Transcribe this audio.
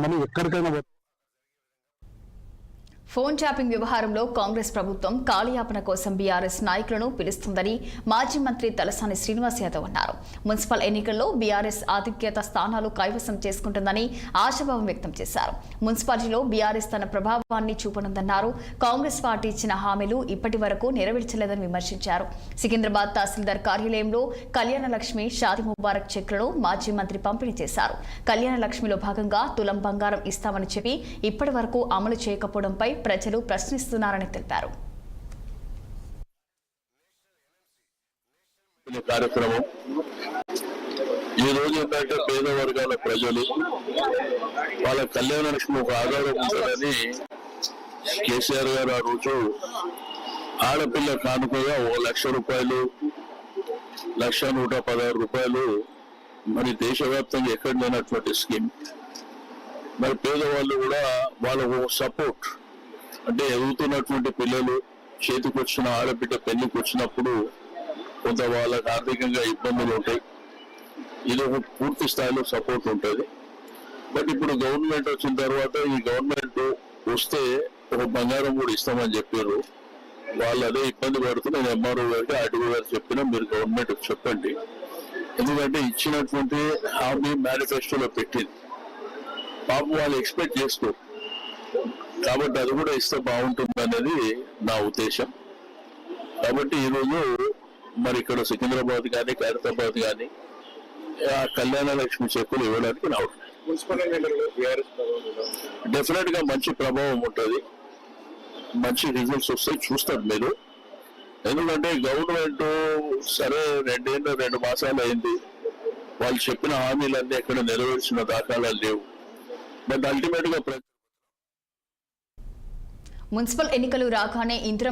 మనం ఎక్కడికైనా phone tapping వ్యవహారంలో కాంగ్రెస్ ప్రభుత్వం కాలయాపన కోసం బీఆర్ఎస్ నాయకులను పిలుస్తుందని మాజీ మంత్రి తలసాని శ్రీనివాస్ యాదవ్ అన్నారు. మున్సిపల్ ఎన్నికల్లో బీఆర్ఎస్ ఆధిక్యత స్థానాలు కైవసం చేసుకుంటుందని ఆశాభావం వ్యక్తం చేశారు. మున్సిపాలిటీలో బీఆర్ఎస్ తన ప్రభావాన్ని చూపనుందన్నారు. కాంగ్రెస్ పార్టీ ఇచ్చిన హామీలు ఇప్పటి వరకు నెరవేర్చలేదని విమర్శించారు. సికింద్రాబాద్ తహసీల్దార్ కార్యాలయంలో కళ్యాణ లక్ష్మి షాదీ ముబారక్ చెక్లను మాజీ మంత్రి పంపిణీ చేశారు. కళ్యాణ లక్ష్మిలో భాగంగా తులం బంగారం ఇస్తామని చెప్పి ఇప్పటి వరకు అమలు చేయకపోవడంపై ప్రజలు ప్రశ్నిస్తున్నారని తెలిపారు. కార్యక్రమం ఈ రోజు ఏంటంటే పేద వర్గాల ప్రజలు వాళ్ళ కళ్యాణ లక్ష్మి ఒక ఆధారం ఉంటుందని కేసీఆర్ గారు ఆ రోజు ఆడపిల్ల కానుకగా ₹1,00,000 1,116,000 మరి దేశవ్యాప్తంగా ఎక్కడ లేనటువంటి స్కీమ్. మరి పేదవాళ్ళు కూడా వాళ్ళ సపోర్ట్ అంటే ఎదుగుతున్నటువంటి పిల్లలు చేతికి వచ్చిన ఆడబిడ్డ పెళ్లికి వచ్చినప్పుడు కొంత వాళ్ళకి ఆర్థికంగా ఇబ్బందులు ఉంటాయి. ఇది ఒక పూర్తి స్థాయిలో సపోర్ట్ ఉంటుంది. బట్ ఇప్పుడు గవర్నమెంట్ వచ్చిన తర్వాత ఈ గవర్నమెంట్ వస్తే ఒక బంగారం కూడా ఇస్తామని చెప్పారు. వాళ్ళు అదే ఇబ్బంది పడుతూ నేను ఎంఆర్ఓ గారికి ఆర్టీఓ గారు చెప్పినా మీరు గవర్నమెంట్ చెప్పండి. ఎందుకంటే ఇచ్చినటువంటి హామీ మేనిఫెస్టోలో పెట్టింది పాపం వాళ్ళు ఎక్స్పెక్ట్ చేసుకో కాబట్టి అది కూడా ఇస్తే బాగుంటుంది అనేది నా ఉద్దేశం. కాబట్టి ఈరోజు మరి ఇక్కడ సికింద్రాబాద్ కానీ ఖైరతాబాద్ కానీ ఆ కళ్యాణ లక్ష్మి చెక్కులు ఇవ్వడానికి రావట్లేదు. డెఫినెట్ గా మంచి ప్రభావం ఉంటుంది, మంచి రిజల్ట్స్ వస్తాయి, చూస్తారు మీరు. ఎందుకంటే గవర్నమెంట్ సరే 2 మాసాలు అయింది, వాళ్ళు చెప్పిన హామీలన్నీ ఎక్కడ నెరవేర్చిన దాఖలాలు లేవు. బట్ అల్టిమేట్ గా మున్సిపల్ ఎన్నికలు రాగానే ఇందిరమ్మ